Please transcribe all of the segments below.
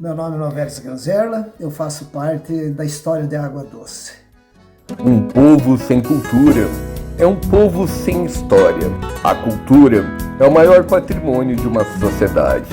Meu nome é Novelis Ganzerla, eu faço parte da história de Água Doce. Um povo sem cultura é um povo sem história. A cultura é o maior patrimônio de uma sociedade.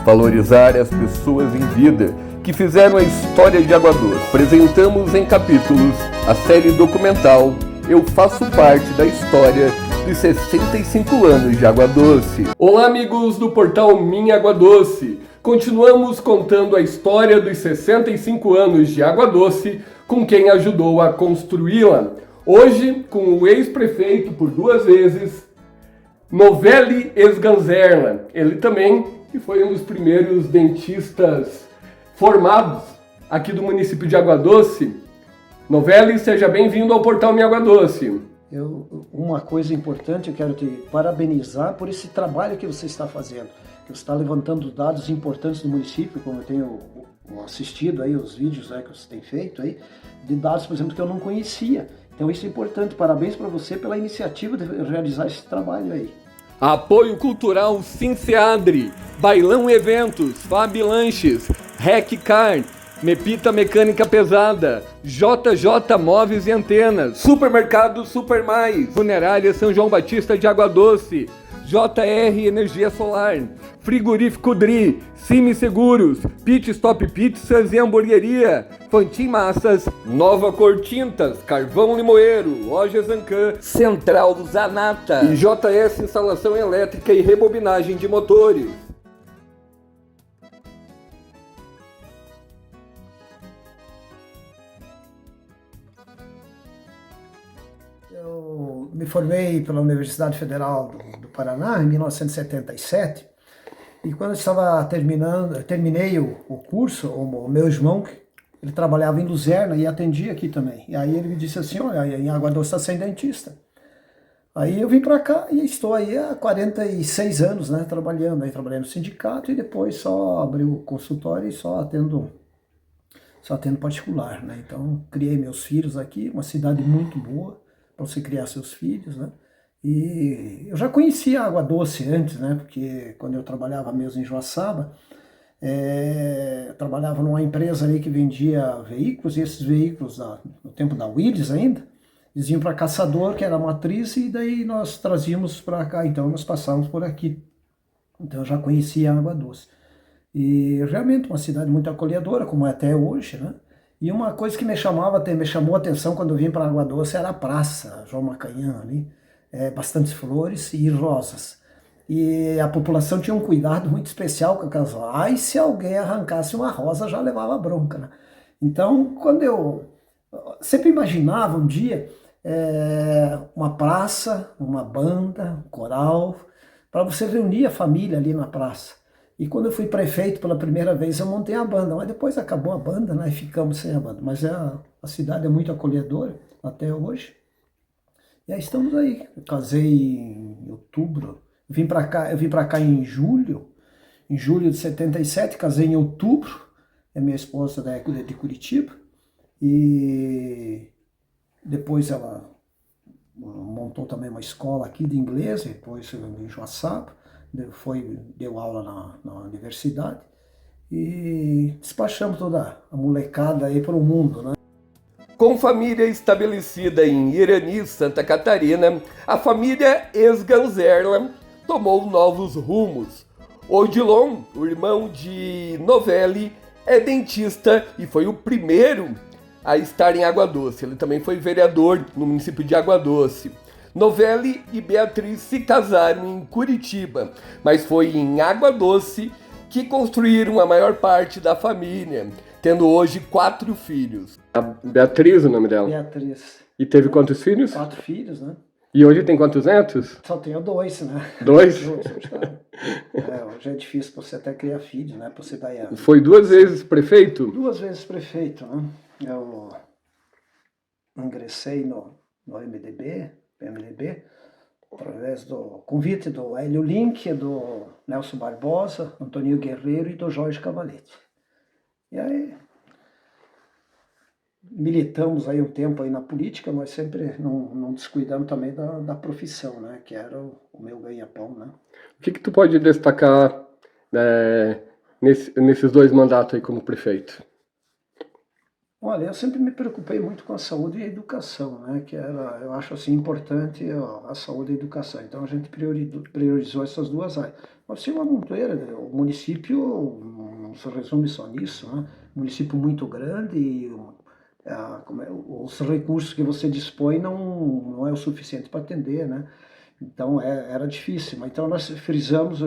Valorizar as pessoas em vida que fizeram a história de Água Doce. Apresentamos em capítulos a série documental Eu Faço Parte da História dos 65 anos de Água Doce. Olá, amigos do portal Minha Água Doce. Continuamos contando a história dos 65 anos de Água Doce com quem ajudou a construí-la. Hoje, com o ex-prefeito por 2 vezes, Novelis Ganzerla. Ele também que foi um dos primeiros dentistas formados aqui do município de Água Doce. Novelis, seja bem-vindo ao portal Minha Água Doce. Uma coisa importante, eu quero te parabenizar por esse trabalho que você está fazendo. Que você está levantando dados importantes do município, como eu tenho assistido aí os vídeos que você tem feito aí, de dados, por exemplo, que eu não conhecia. Então isso é importante. Parabéns para você pela iniciativa de realizar esse trabalho aí. Apoio Cultural Sinceadre, Bailão Eventos, Fab Lanches, Rec Car, Mepita Mecânica Pesada, JJ Móveis e Antenas, Supermercado Super Mais, Funerária São João Batista de Água Doce, JR Energia Solar, Frigorífico Dri, Cime Seguros, Pit Stop Pizzas e Hamburgueria, Fantin Massas, Nova Cor Tintas, Carvão Limoeiro, Loja Zancan, Central Zanata e JS Instalação Elétrica e Rebobinagem de Motores. Eu me formei pela Universidade Federal do Paraná em 1977 e quando eu estava terminei o curso, o meu irmão, ele trabalhava em Luzerna e atendia aqui também. E aí ele me disse assim, olha, em Água Doce está sem dentista. Aí eu vim para cá e estou aí há 46 anos, né, trabalhando no sindicato e depois só abri o consultório e só atendo particular, né. Então criei meus filhos aqui, uma cidade muito boa para você criar seus filhos, né? E eu já conhecia a Água Doce antes, né? Porque quando eu trabalhava mesmo em Joaçaba, eu trabalhava numa empresa ali que vendia veículos, e esses veículos, no tempo da Willis ainda, eles iam para Caçador, que era a matriz, e daí nós trazíamos para cá, então nós passávamos por aqui. Então eu já conhecia a Água Doce. E realmente uma cidade muito acolhedora, como é até hoje, né? E uma coisa que me chamou a atenção quando eu vim para Água Doce era a praça, João Macanhã ali, bastantes flores e rosas. E a população tinha um cuidado muito especial com aquelas rosas. Ai, se alguém arrancasse uma rosa, já levava bronca, né? Então, quando eu sempre imaginava um dia uma praça, uma banda, um coral, para você reunir a família ali na praça. E quando eu fui prefeito pela primeira vez, eu montei a banda, mas depois acabou a banda, né, e ficamos sem a banda. Mas a cidade é muito acolhedora até hoje. E aí estamos aí. Eu casei em outubro, eu vim para cá em julho de 77, casei em outubro, é minha esposa de Curitiba, e depois ela montou também uma escola aqui de inglês, depois em Joaçaba. Deu aula na universidade e despachamos toda a molecada aí para o mundo, né? Com família estabelecida em Irani, Santa Catarina, a família Ganzerla tomou novos rumos. Odilon, o irmão de Novelis, é dentista e foi o primeiro a estar em Água Doce. Ele também foi vereador no município de Água Doce. Novelis e Beatriz se casaram em Curitiba, mas foi em Água Doce que construíram a maior parte da família, tendo hoje 4 filhos. A Beatriz, o nome dela? Beatriz. E teve quantos filhos? 4 filhos, né? E hoje tem quantos netos? Só tenho 2, né? 2? Hoje é difícil você até criar filhos, né? Você dar Foi 2 vezes prefeito? 2 vezes prefeito, né? Eu ingressei no PMDB, através do convite do Hélio Link, do Nelson Barbosa, Antônio Guerreiro e do Jorge Cavalete. E aí militamos aí um tempo aí na política, mas sempre não descuidamos também da profissão, né? Que era o meu ganha-pão, né? O que tu pode destacar nesses 2 mandatos aí como prefeito? Olha, eu sempre me preocupei muito com a saúde e a educação, né? Que era, eu acho assim importante a saúde e a educação. Então a gente priorizou essas 2 áreas. Mas sim, uma montoeira, né? O município não se resume só nisso, né? Município muito grande e os recursos que você dispõe não é o suficiente para atender, né? Então era difícil. Então nós frisamos,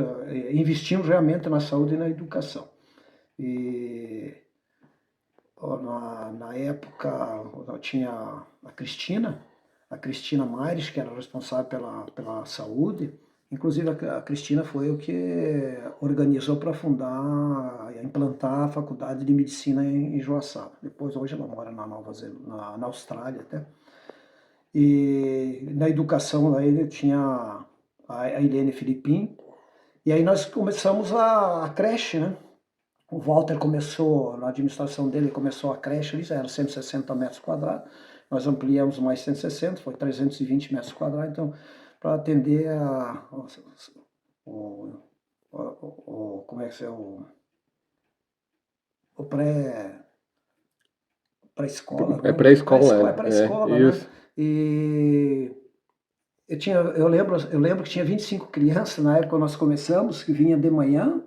investimos realmente na saúde e na educação. E na época eu tinha a Cristina Maires, que era responsável pela saúde. Inclusive a Cristina foi o que organizou para fundar, implantar a faculdade de medicina em Joaçaba. Depois, hoje ela mora na Austrália até. E na educação aí tinha a Irene Filipim. E aí nós começamos a creche, né? O Walter começou, na administração dele, começou a creche, ali já era 160 metros quadrados, nós ampliamos mais 160, foi 320 metros quadrados, então, para atender como é que é, o pré-escola, né? Pré-escola, pré-escola, né? E eu lembro que tinha 25 crianças na época que nós começamos, que vinha de manhã,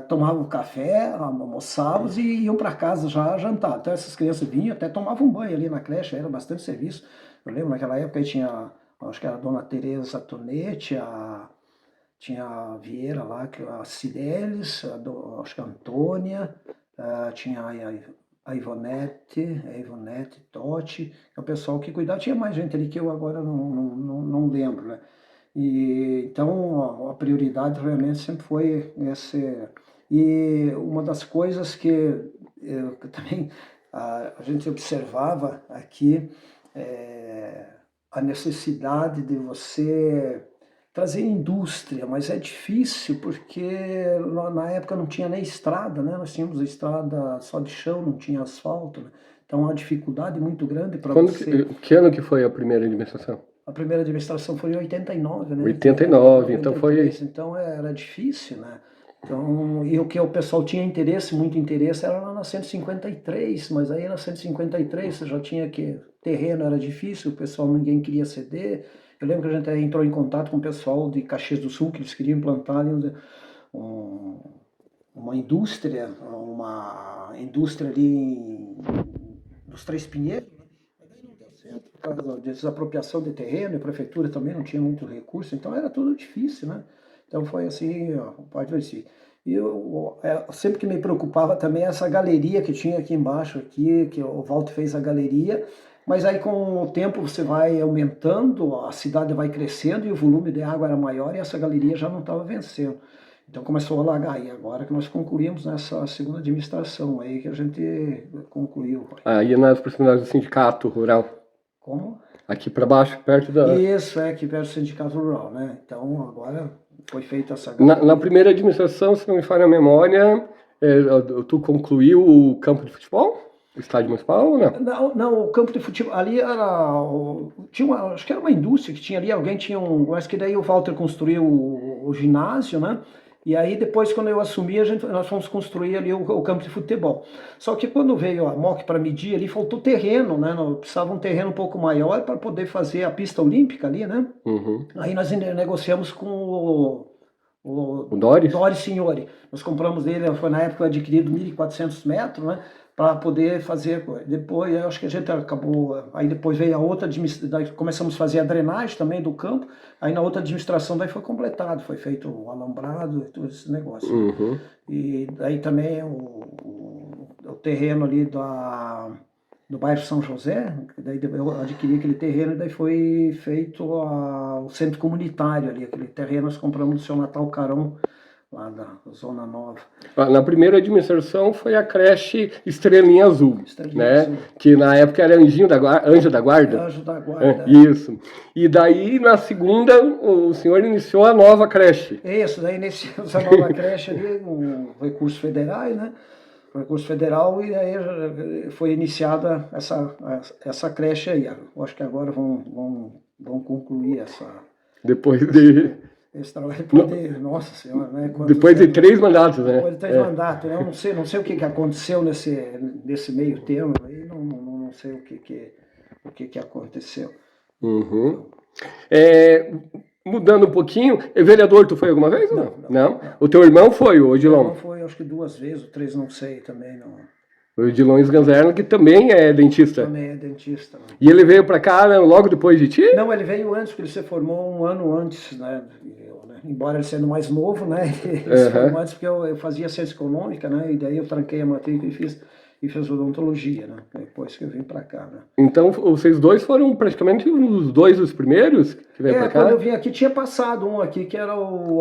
tomavam café, almoçavam e iam para casa já jantar. Então essas crianças vinham, até tomavam banho ali na creche, era bastante serviço. Eu lembro naquela época aí tinha, acho que era a dona Tereza Tonete, tinha a Vieira lá, a Cireles, acho que a Antônia, tinha a Ivonete Totti, que é o pessoal que cuidava. Tinha mais gente ali que eu agora não lembro, né? E, então a prioridade realmente sempre foi esse. E uma das coisas que eu também a gente observava aqui a necessidade de você trazer indústria, mas é difícil porque na época não tinha nem estrada, né? Nós tínhamos estrada só de chão, não tinha asfalto, né? Então uma dificuldade muito grande para você. Que ano que foi a primeira administração? A primeira administração foi em 89, né? 89, então 83, foi... Então era difícil, né? Então, e o que o pessoal tinha interesse, muito interesse, era lá na 153, mas aí na 153 você já tinha que... Terreno era difícil, o pessoal, ninguém queria ceder. Eu lembro que a gente entrou em contato com o pessoal de Caxias do Sul, que eles queriam implantar ali uma indústria ali dos Três Pinheiros, né? Mas aí não deu certo por causa da desapropriação de terreno, e a prefeitura também não tinha muito recurso, então era tudo difícil, né? Então foi assim, pode ver assim. E sempre que me preocupava também essa galeria que tinha aqui embaixo, aqui, que o Walter fez a galeria, mas aí com o tempo você vai aumentando, a cidade vai crescendo e o volume de água era maior e essa galeria já não estava vencendo. Então começou a alagar, e agora que nós concluímos nessa segunda administração, aí que a gente concluiu. Aí nas proximidades do sindicato rural. Como? Aqui para baixo, perto da... Isso, aqui perto do sindicato rural, né? Então agora foi feita essa galeria. Na primeira administração, se não me falha a memória, tu concluiu o campo de futebol? O estádio municipal ou não? Não, o campo de futebol, ali era, acho que era uma indústria que tinha ali, alguém tinha mas que daí o Walter construiu o ginásio, né? E aí depois, quando eu assumi, nós fomos construir ali o campo de futebol. Só que quando veio a MOC para medir ali, faltou terreno, né? Nós precisava um terreno um pouco maior para poder fazer a pista olímpica ali, né? Uhum. Aí nós negociamos com o Doris Signori. Nós compramos dele, foi na época adquirido 1.400 metros, né? Para poder fazer. Depois, eu acho que a gente acabou. Aí depois veio a outra administração, começamos a fazer a drenagem também do campo. Aí na outra administração daí foi completado, foi feito o alambrado e todo esse negócio. Uhum. E daí também o terreno ali do bairro São José, daí eu adquiri aquele terreno e daí foi feito o centro comunitário ali, aquele terreno nós compramos do seu Natal Carão, lá da Zona Nova. Na primeira administração foi a creche Estrelinha Azul, né? Azul. Que na época era Anjo da Guarda. Anjo da Guarda. Isso. E daí, na segunda, o senhor iniciou a nova creche. Isso, daí iniciamos a nova creche ali, com recursos federais, né? Recurso federal, e aí foi iniciada essa creche aí. Eu acho que agora vão concluir essa... Depois de... esse trabalho pode, nossa senhora, né? Depois de 3 mandatos, né? Depois de 3 mandatos, né? Eu não sei o que aconteceu nesse meio termo, aí não sei o que aconteceu. Uhum. Mudando um pouquinho, vereador tu foi alguma vez ou não? Não? O teu irmão foi, o Odilon? Meu irmão foi, acho que 2 vezes, ou 3, não sei também, não. O Odilon Sganzerla, que também é dentista. Também é dentista. Né? E ele veio pra cá, né, logo depois de ti? Não, ele veio antes, porque ele se formou um ano antes, né? Embora ele sendo mais novo, né? Ele se formou antes porque eu fazia ciência econômica, né? E daí eu tranquei a matrícula e fiz odontologia, né? Depois que eu vim para cá, né? Então, vocês dois foram praticamente os primeiros que veio para cá? Quando eu vim aqui tinha passado um aqui que era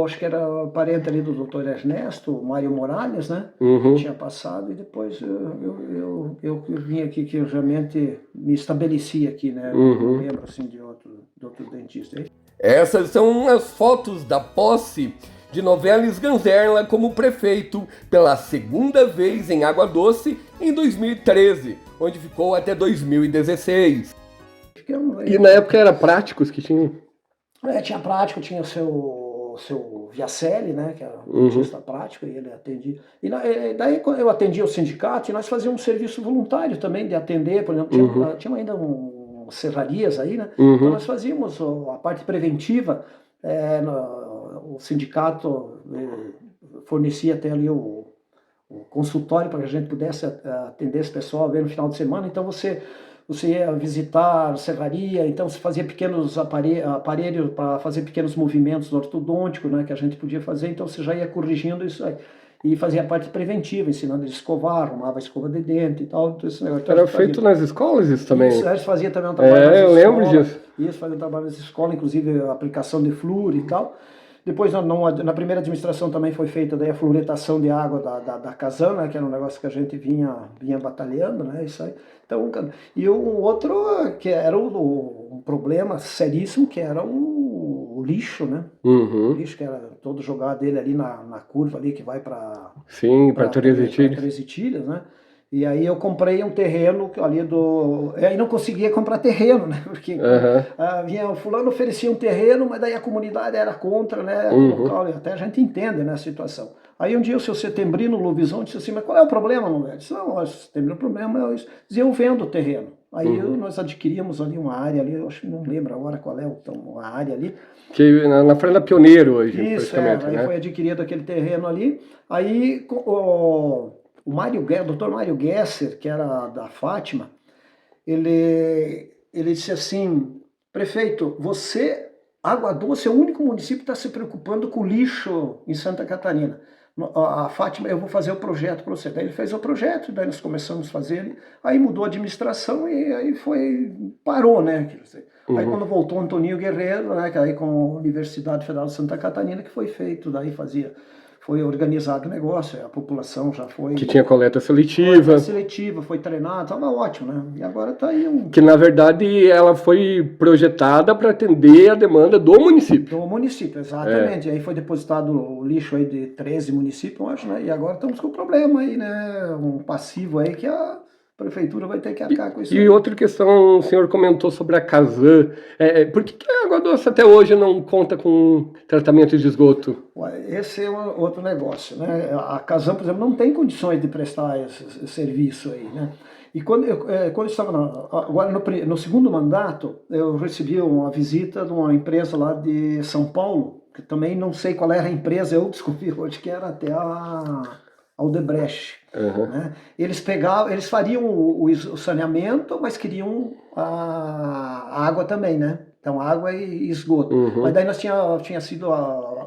acho que era parente ali do Dr. Ernesto, o Mário Morales, né? Tinha passado e depois eu vim aqui que eu realmente me estabeleci aqui, né? Não lembro assim de outro dentista. Essas são as fotos da posse de Novelli Sganzerla como prefeito pela segunda vez em Água Doce em 2013, onde ficou até 2016. E na época era Práticos que tinha? Tinha Prático, tinha o seu Viacelli, né, que era um dentista prático, e ele atendia. E daí quando eu atendia o sindicato, nós fazíamos um serviço voluntário também de atender, por exemplo, tinha ainda serrarias aí, né? Então nós fazíamos a parte preventiva, o sindicato fornecia até ali o consultório para que a gente pudesse atender esse pessoal no final de semana. Então você ia visitar a serraria, então você fazia pequenos aparelhos para fazer pequenos movimentos ortodônticos, né, que a gente podia fazer, então você já ia corrigindo isso aí. E fazia a parte preventiva, ensinando eles a escovar, arrumava a escova de dente e tal. Então, era feito nas escolas isso também? Isso, a gente fazia também um trabalho nas escolas. Eu lembro disso. Isso, fazia um trabalho nas escolas, inclusive a aplicação de flúor e tal. Depois, na primeira administração também foi feita daí a fluoretação de água da Casan, né, que era um negócio que a gente vinha batalhando, né, isso aí. Então, e um outro que era um problema seríssimo, que era o lixo, né? O lixo que era todo jogado dele ali na curva ali que vai para... Sim, para Três Itilhas, né? E aí eu comprei um terreno ali aí não conseguia comprar terreno, né? Porque fulano oferecia um terreno, mas daí a comunidade era contra, né? O local, até a gente entende, né, a situação. Aí um dia o seu Setembrino Luvison disse assim, mas qual é o problema, não é? Disse, não, o Setembrino, o problema é isso. Dizia, eu vendo o terreno. Aí nós adquirimos ali uma área ali, eu acho que não lembro agora qual é a área ali. Que na frente da Pioneiro hoje, isso, aí foi adquirido aquele terreno ali. Aí o Dr. Mário Gesser, que era da Fátima, ele disse assim, prefeito, Água Doce é o único município que está se preocupando com o lixo em Santa Catarina. A Fátima, eu vou fazer o projeto para você. Daí ele fez o projeto, daí nós começamos a fazer, aí mudou a administração e aí parou, né? Aí quando voltou Antoninho Guerreiro, né, que aí com a Universidade Federal de Santa Catarina, que foi feito, daí foi organizado o negócio, a população já foi... Que tinha coleta seletiva. Foi treinado, estava ótimo, né? E agora está aí Que na verdade ela foi projetada para atender a demanda do município. Do município, exatamente. E aí foi depositado o lixo aí de 13 municípios, eu acho, né? E agora estamos com um problema aí, né? Um passivo aí que a prefeitura vai ter que arcar com isso. E outra questão, o senhor comentou sobre a Casan. Por que a Água Doce até hoje não conta com tratamento de esgoto? Esse é outro negócio, né? A Casan, por exemplo, não tem condições de prestar esse serviço aí, né? E quando eu estava agora no segundo mandato, eu recebi uma visita de uma empresa lá de São Paulo, que também não sei qual era a empresa, eu descobri hoje que era até a Aldebrecht. Né? Eles fariam o saneamento, mas queriam a água também, né? Então, água e esgoto. Mas daí nós tinha sido a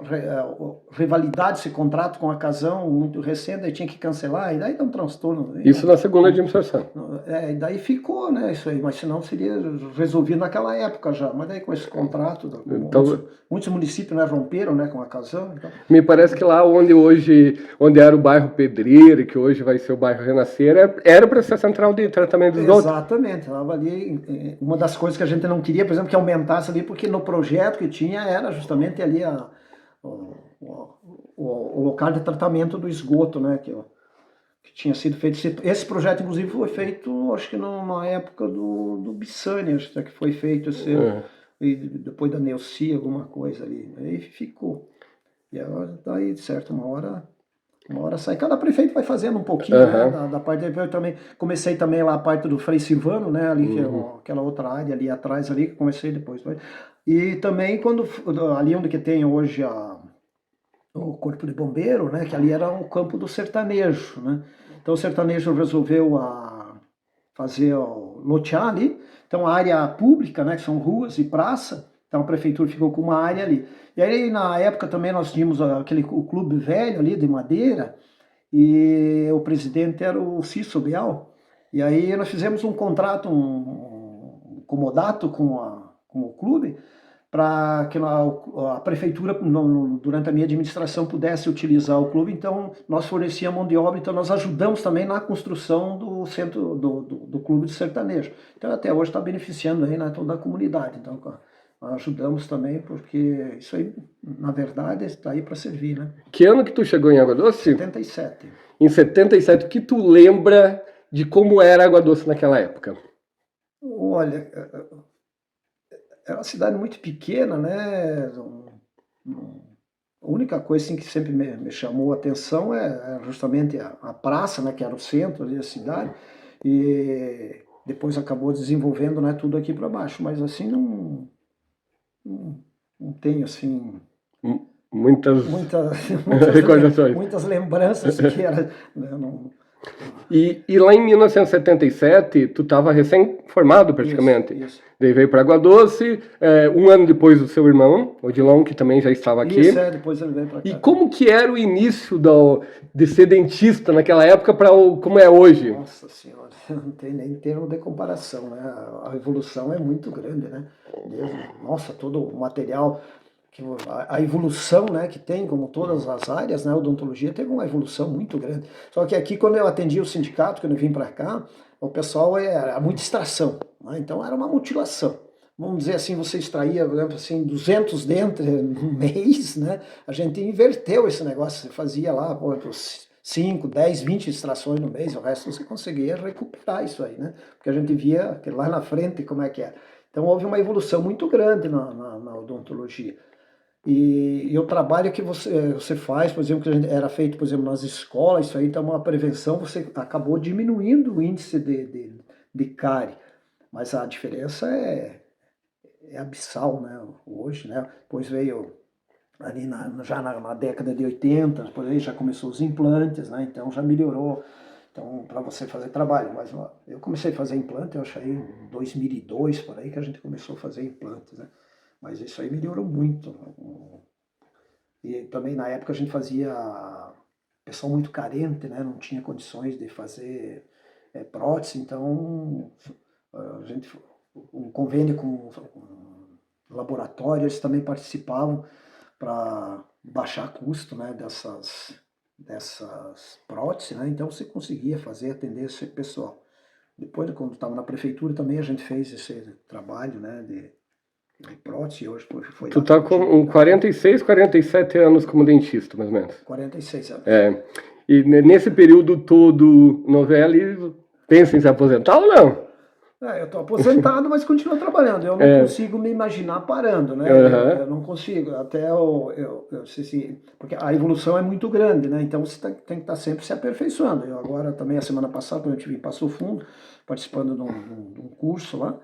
rivalidade, esse contrato com a Casan muito recente, aí tinha que cancelar, e daí dá um transtorno. Isso na segunda administração. E daí ficou, né, isso aí, mas senão seria resolvido naquela época já. Mas daí com esse contrato, muitos municípios, né, romperam, né, com a Casan. Então... Me parece que lá onde era o bairro Pedreira, que hoje vai ser o bairro Renascer, era para ser a central de tratamento de esgoto. Exatamente, estava ali, uma das coisas que a gente não queria, por exemplo, que aumentasse ali, porque no projeto que tinha era justamente ali o local de tratamento do esgoto, né, que tinha sido feito. Esse projeto, inclusive, foi feito, acho que na época do Bissani, acho que foi feito e depois da Neuci, alguma coisa ali. Aí ficou. E agora, daí, de certo, uma hora sai. Cada prefeito vai fazendo um pouquinho, né, da parte. Eu também comecei também lá a parte do Frei Silvano, né, ali, que é aquela outra área ali atrás, ali, que comecei depois. E também ali onde que tem hoje o Corpo de Bombeiro, né, que ali era o campo do sertanejo, né. Então o sertanejo resolveu lotear ali, então a área pública, né, que são ruas e praça, então a prefeitura ficou com uma área ali. E aí na época também nós tínhamos o clube velho ali de madeira, e o presidente era o Cício Bial, e aí nós fizemos um contrato, um comodato com o clube, para que a prefeitura, durante a minha administração, pudesse utilizar o clube. Então nós fornecíamos mão de obra, então nós ajudamos também na construção do centro do clube de sertanejo. Então até hoje está beneficiando aí, né, toda a comunidade. Então nós ajudamos também, porque isso aí, na verdade, está aí para servir, né? Que ano que tu chegou em Água Doce? 77. Em 77, o que tu lembra de como era Água Doce naquela época? Olha, era uma cidade muito pequena, né? A única coisa assim, que sempre me chamou a atenção é justamente a praça, né, que era o centro ali da cidade, e depois acabou desenvolvendo, né, tudo aqui para baixo, mas assim não tenho assim muitas recordações, muitas lembranças que era, né, E lá em 1977, tu estava recém-formado praticamente. Isso. Daí veio para Água Doce, um ano depois do seu irmão, Odilon, que também já estava aqui. Isso, depois ele veio para cá. E como que era o início de ser dentista naquela época para como é hoje? Nossa Senhora, não tem nem termo de comparação, né? A evolução é muito grande, né? Nossa, todo o material... A evolução, né, que tem, como todas as áreas, né, a odontologia teve uma evolução muito grande. Só que aqui, quando eu atendi o sindicato, quando eu vim para cá, o pessoal era muita extração, né? Então era uma mutilação. Vamos dizer assim, você extraía, por exemplo, assim, 200 dentes no mês, né? A gente inverteu esse negócio, você fazia lá, 5, 10, 20 extrações no mês, o resto você conseguia recuperar isso aí, né? Porque a gente via que lá na frente como é que era. Então houve uma evolução muito grande na odontologia. E o trabalho que você faz, por exemplo, que era feito, por exemplo, nas escolas, isso aí está uma prevenção, você acabou diminuindo o índice de cárie. Mas a diferença é abissal, né? Hoje, né? Depois veio ali já na década de 80, depois aí já começou os implantes, né? Então já melhorou. Então, para você fazer trabalho, mas eu comecei a fazer implante, eu achei em 2002, por aí, que a gente começou a fazer implantes, né? Mas isso aí melhorou muito. E também na época a gente fazia pessoal muito carente, né? Não tinha condições de fazer prótese, então a gente, um convênio com laboratórios também participavam para baixar custo, né, dessas próteses, né? Então você conseguia atender esse pessoal. Depois, quando estava na prefeitura, também a gente fez esse trabalho, né, de prótese. Hoje foi tu tá com 46, 47 anos como dentista, mais ou menos. 46 anos. E nesse período todo, Novelli, pensa em se aposentar ou não? Eu estou aposentado, mas continuo trabalhando. Eu não consigo me imaginar parando, né? Eu não consigo. Até porque a evolução é muito grande, né? Então você tem que estar sempre se aperfeiçoando. Eu agora também, a semana passada, quando eu estive em Passo Fundo, participando de um curso lá,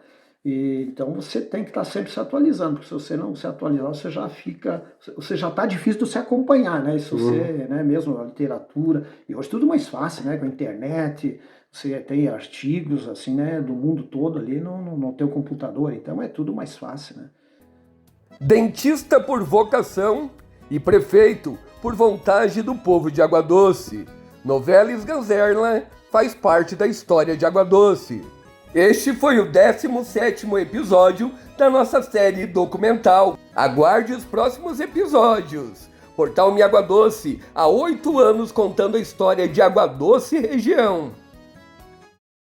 então você tem que estar sempre se atualizando, porque se você não se atualizar, você já está difícil de se acompanhar, né? Se você, né, mesmo a literatura, e hoje tudo mais fácil, né? Com a internet, você tem artigos, assim, né, do mundo todo ali no teu computador, então é tudo mais fácil, né? Dentista por vocação e prefeito por vontade do povo de Água Doce, Novelis Ganzerla faz parte da história de Água Doce. Este foi o 17º episódio da nossa série documental. Aguarde os próximos episódios. Portal Me Água Doce, há 8 anos contando a história de Água Doce e região.